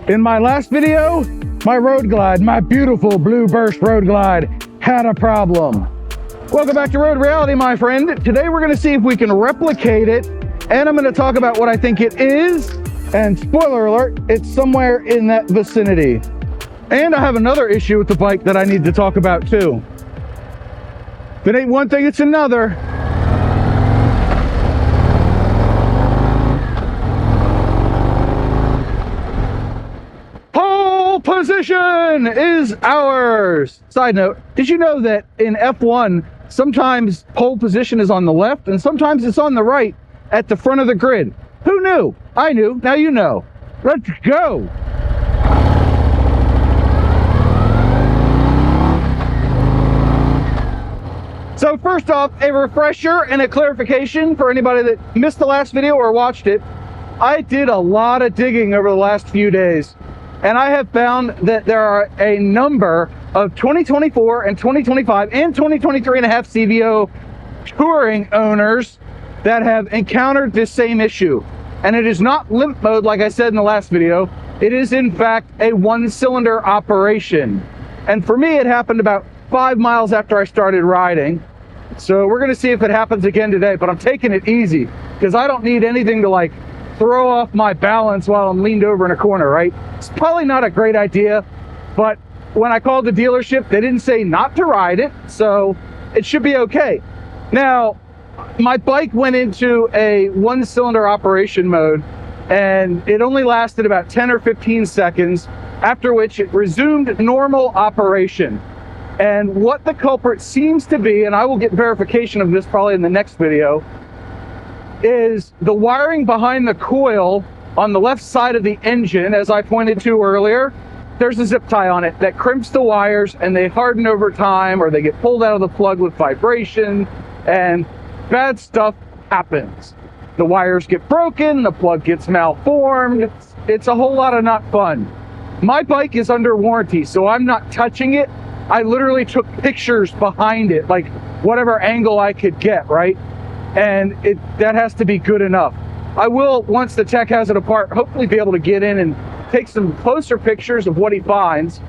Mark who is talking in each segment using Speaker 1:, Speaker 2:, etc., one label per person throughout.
Speaker 1: In my last video, my Road Glide, my beautiful Blue Burst Road Glide, had a problem. Welcome back to Road Reality, my friend. Today we're gonna see if we can replicate it, and I'm gonna talk about what I think it is, and spoiler alert, it's somewhere in that vicinity. And I have another issue with the bike that I need to talk about too. If it ain't one thing, it's another. Pole position is ours. Side note, did you know that in F1, sometimes pole position is on the left and sometimes it's on the right at the front of the grid? Who knew? I knew, now you know. Let's go. So first off, a refresher and a clarification for anybody that missed the last video or watched it. I did a lot of digging over the last few days, and I have found that there are a number of 2024 and 2025 and 2023 and a half CVO touring owners that have encountered this same issue. And it is not limp mode like I said in the last video. It is in fact a one-cylinder operation. And for me, it happened about 5 miles after I started riding. So we're gonna see if it happens again today, but I'm taking it easy because I don't need anything to like throw off my balance while I'm leaned over in a corner, right? It's probably not a great idea, but when I called the dealership, they didn't say not to ride it, so it should be okay. Now, my bike went into a one-cylinder operation mode, and it only lasted about 10 or 15 seconds, after which it resumed normal operation. And what the culprit seems to be, and I will get verification of this probably in the next video, is the wiring behind the coil on the left side of the engine, as I pointed to earlier. There's a zip tie on it that crimps the wires and they harden over time, or they get pulled out of the plug with vibration, and bad stuff happens. The wires get broken, the plug gets malformed. It's a whole lot of not fun. My bike is under warranty, so I'm not touching it. I literally took pictures behind it, like whatever angle I could get, right? And that has to be good enough. I will, once the tech has it apart, hopefully be able to get in and take some closer pictures of what he finds.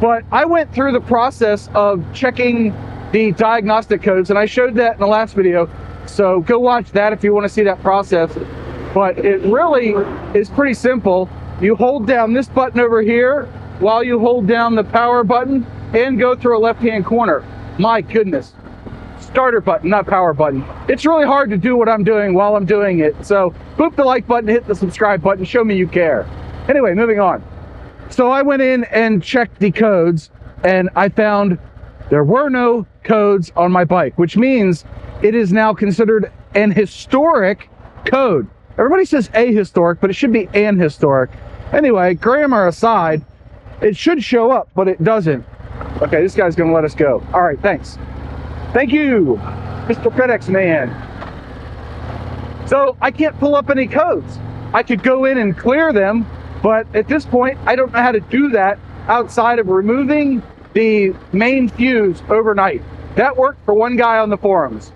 Speaker 1: But I went through the process of checking the diagnostic codes, and I showed that in the last video. So go watch that if you want to see that process. But it really is pretty simple. You hold down this button over here while you hold down the power button and go through a left-hand corner. My goodness. Starter button, not power button. It's really hard to do what I'm doing while I'm doing it. So boop the like button, hit the subscribe button, show me you care. Anyway, moving on. So I went in and checked the codes, and I found there were no codes on my bike, which means it is now considered an historic code. Everybody says ahistoric, but it should be an historic. Anyway, grammar aside, it should show up, but it doesn't. Okay, this guy's gonna let us go. All right, thanks. Thank you, Mr. FedEx man. So I can't pull up any codes. I could go in and clear them, but at this point, I don't know how to do that outside of removing the main fuse overnight. That worked for one guy on the forums.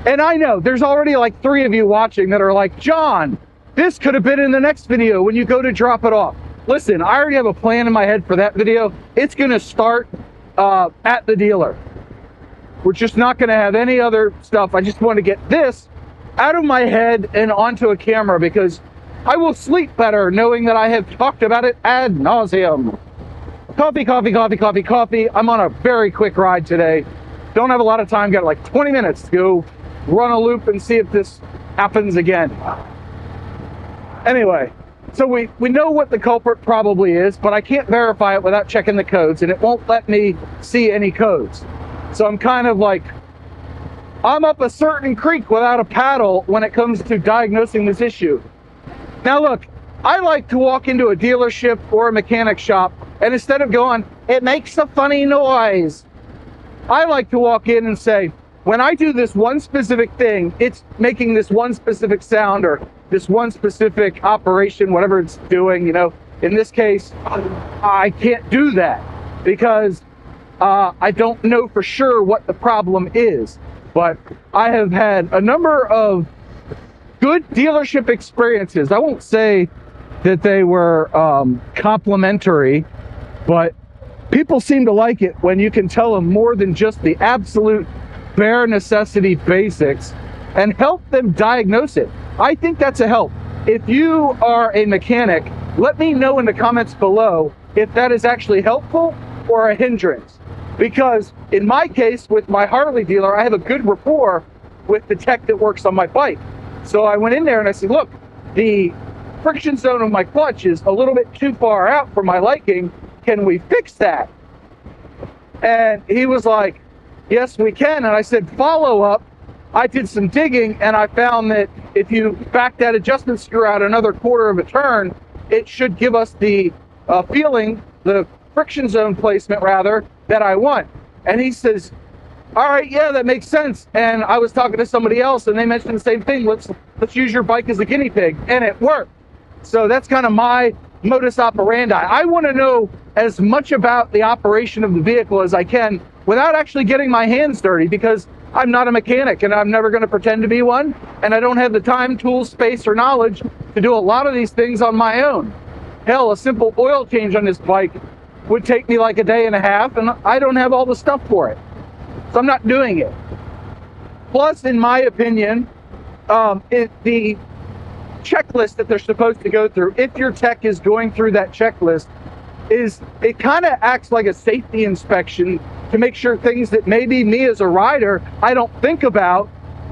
Speaker 1: And I know there's already like 3 of you watching that are like, John, this could have been in the next video when you go to drop it off. Listen, I already have a plan in my head for that video. It's gonna start at the dealer. We're just not gonna have any other stuff. I just want to get this out of my head and onto a camera because I will sleep better knowing that I have talked about it ad nauseum. Coffee, coffee, coffee, coffee, coffee. I'm on a very quick ride today. Don't have a lot of time, got like 20 minutes to go run a loop and see if this happens again. Anyway, so we know what the culprit probably is, but I can't verify it without checking the codes, and it won't let me see any codes. So I'm kind of like, I'm up a certain creek without a paddle when it comes to diagnosing this issue. Now look, I like to walk into a dealership or a mechanic shop, and instead of going, it makes a funny noise, I like to walk in and say, when I do this one specific thing, it's making this one specific sound or this one specific operation, whatever it's doing, you know. In this case, I can't do that because I don't know for sure what the problem is. But I have had a number of good dealership experiences. I won't say that they were complimentary, but people seem to like it when you can tell them more than just the absolute bare necessity basics and help them diagnose it. I think that's a help. If you are a mechanic, let me know in the comments below if that is actually helpful or a hindrance. Because in my case, with my Harley dealer, I have a good rapport with the tech that works on my bike. So I went in there and I said, look, the friction zone of my clutch is a little bit too far out for my liking. Can we fix that? And he was like, yes, we can. And I said, follow up. I did some digging and I found that if you back that adjustment screw out another quarter of a turn, it should give us the feeling, the friction zone placement rather, that I want. And he says, all right, yeah, that makes sense. And I was talking to somebody else and they mentioned the same thing. Let's use your bike as a guinea pig. And it worked. So that's kind of my modus operandi. I want to know as much about the operation of the vehicle as I can without actually getting my hands dirty, because I'm not a mechanic and I'm never going to pretend to be one. And I don't have the time, tools, space, or knowledge to do a lot of these things on my own. Hell, a simple oil change on this bike would take me like a day and a half, and I don't have all the stuff for it. So I'm not doing it. Plus, in my opinion, the checklist that they're supposed to go through, if your tech is going through that checklist, it kind of acts like a safety inspection to make sure things that maybe me as a rider I don't think about,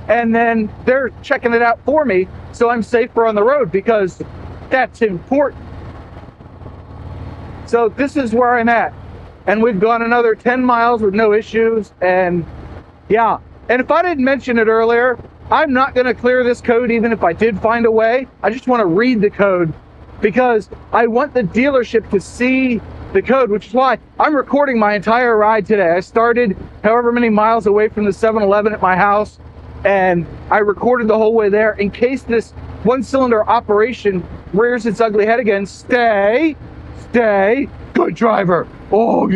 Speaker 1: and then they're checking it out for me so I'm safer on the road, because that's important. So this is where I'm at, and we've gone another 10 miles with no issues. And yeah, and if I didn't mention it earlier, I'm not going to clear this code even if I did find a way. I just want to read the code because I want the dealership to see the code, which is why I'm recording my entire ride today. I started however many miles away from the 7-Eleven at my house, and I recorded the whole way there in case this one-cylinder operation rears its ugly head again. Stay, good driver. Oh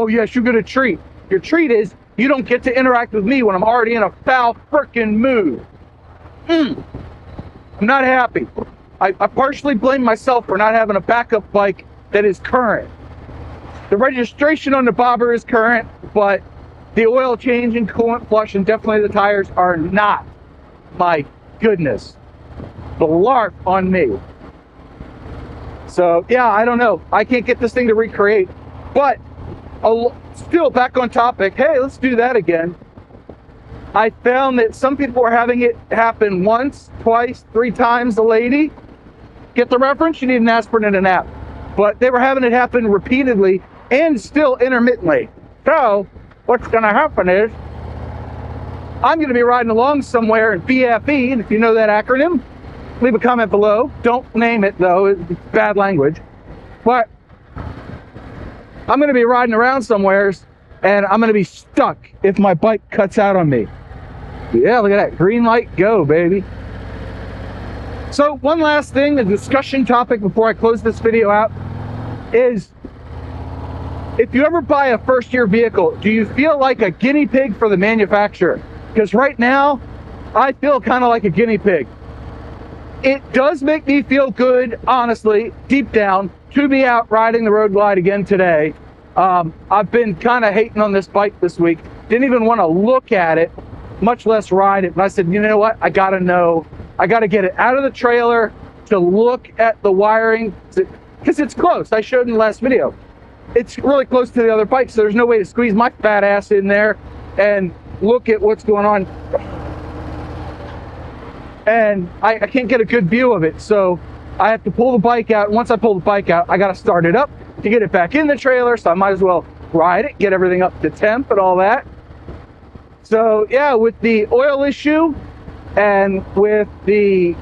Speaker 1: yes, you get a treat. Your treat is you don't get to interact with me when I'm already in a foul frickin' mood. I'm not happy. I partially blame myself for not having a backup bike that is current. The registration on the bobber is current, but the oil change and coolant flush and definitely the tires are not. My goodness. Blarf on me. So yeah, I don't know. I can't get this thing to recreate, but still back on topic. Hey, let's do that again. I found that some people are having it happen once, twice, 3 times. The lady, get the reference? You need an aspirin and a nap. But they were having it happen repeatedly and still intermittently. So what's going to happen is I'm going to be riding along somewhere in BFE, and if you know that acronym, leave a comment below. Don't name it though, it's bad language. But I'm going to be riding around somewheres and I'm going to be stuck if my bike cuts out on me. Yeah, look at that. Green light, go, baby. So one last thing, the discussion topic before I close this video out is, if you ever buy a first-year vehicle, do you feel like a guinea pig for the manufacturer? Because right now, I feel kind of like a guinea pig. It does make me feel good, honestly, deep down, to be out riding the Road Glide again today. I've been kind of hating on this bike this week. Didn't even want to look at it, much less ride it. And I said, you know what? I got to know. I got to get it out of the trailer to look at the wiring, because it's close. I showed in the last video. It's really close to the other bike, so there's no way to squeeze my fat ass in there and look at what's going on. And I can't get a good view of it, so I have to pull the bike out. Once I pull the bike out, I got to start it up to get it back in the trailer, so I might as well ride it, get everything up to temp and all that. So yeah, with the oil issue and with the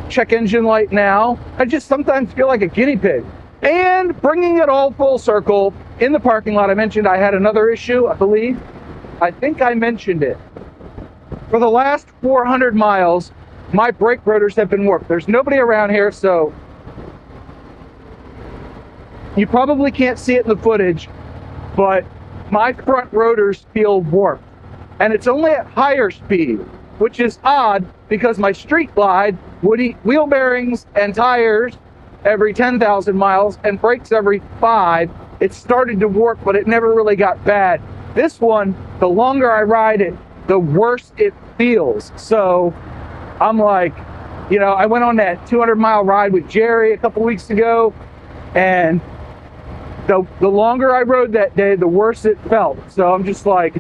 Speaker 1: check engine light now, I just sometimes feel like a guinea pig. And bringing it all full circle, in the parking lot, I mentioned I had another issue, I believe. I think I mentioned it. For the last 400 miles, my brake rotors have been warped. There's nobody around here, so you probably can't see it in the footage, but my front rotors feel warped. And it's only at higher speed, which is odd because my street glide would eat wheel bearings and tires every 10,000 miles and brakes every 5. It started to warp, but it never really got bad. This one, the longer I ride it, the worse it feels. So I'm like, you know, I went on that 200-mile ride with Jerry a couple weeks ago, and the longer I rode that day, the worse it felt. So I'm just like,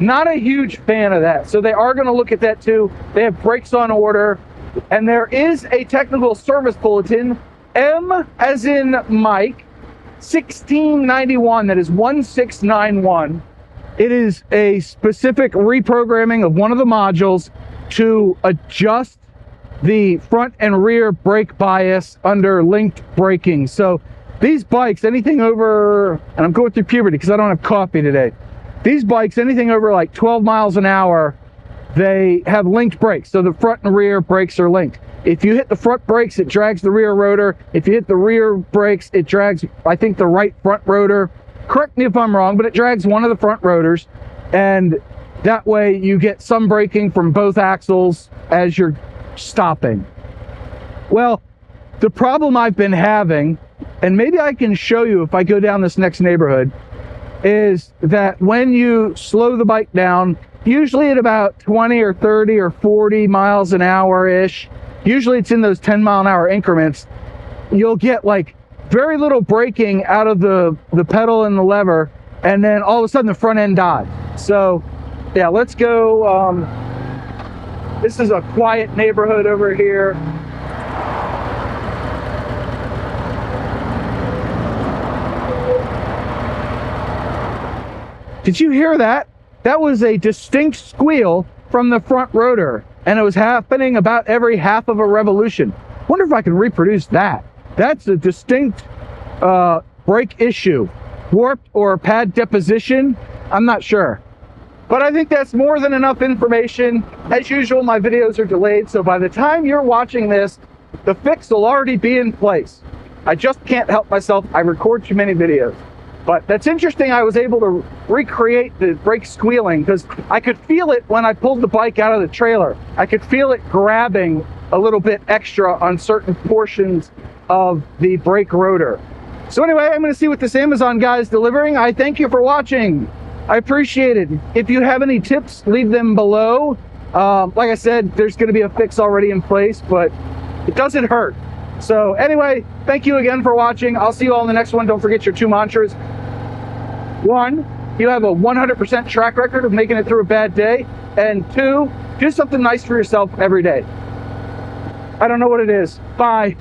Speaker 1: not a huge fan of that. So they are going to look at that too. They have brakes on order, and there is a technical service bulletin, M as in Mike, 1691, that is 1691. It is a specific reprogramming of one of the modules to adjust the front and rear brake bias under linked braking. So these bikes, anything over, and I'm going through puberty because I don't have coffee today. These bikes, anything over like 12 miles an hour, they have linked brakes. So the front and rear brakes are linked. If you hit the front brakes, it drags the rear rotor. If you hit the rear brakes, it drags, I think, the right front rotor. Correct me if I'm wrong, but it drags one of the front rotors. And that way you get some braking from both axles as you're stopping. Well, the problem I've been having, and maybe I can show you if I go down this next neighborhood, is that when you slow the bike down, usually at about 20 or 30 or 40 miles an hour-ish, usually it's in those 10-mile-an-hour increments, you'll get like very little braking out of the pedal and the lever, and then all of a sudden the front end dies. So yeah, let's go. This is a quiet neighborhood over here. Did you hear that? That was a distinct squeal from the front rotor, and it was happening about every half of a revolution. Wonder if I can reproduce that. That's a distinct brake issue. Warped or pad deposition, I'm not sure. But I think that's more than enough information. As usual, my videos are delayed, so by the time you're watching this, the fix will already be in place. I just can't help myself. I record too many videos. But that's interesting. I was able to recreate the brake squealing because I could feel it when I pulled the bike out of the trailer. I could feel it grabbing a little bit extra on certain portions of the brake rotor. So anyway, I'm going to see what this Amazon guy is delivering. I thank you for watching. I appreciate it. If you have any tips, leave them below. Like I said, there's going to be a fix already in place, but it doesn't hurt. So anyway, thank you again for watching. I'll see you all in the next one. Don't forget your 2 mantras. 1, you have a 100% track record of making it through a bad day. And 2, do something nice for yourself every day. I don't know what it is. Bye.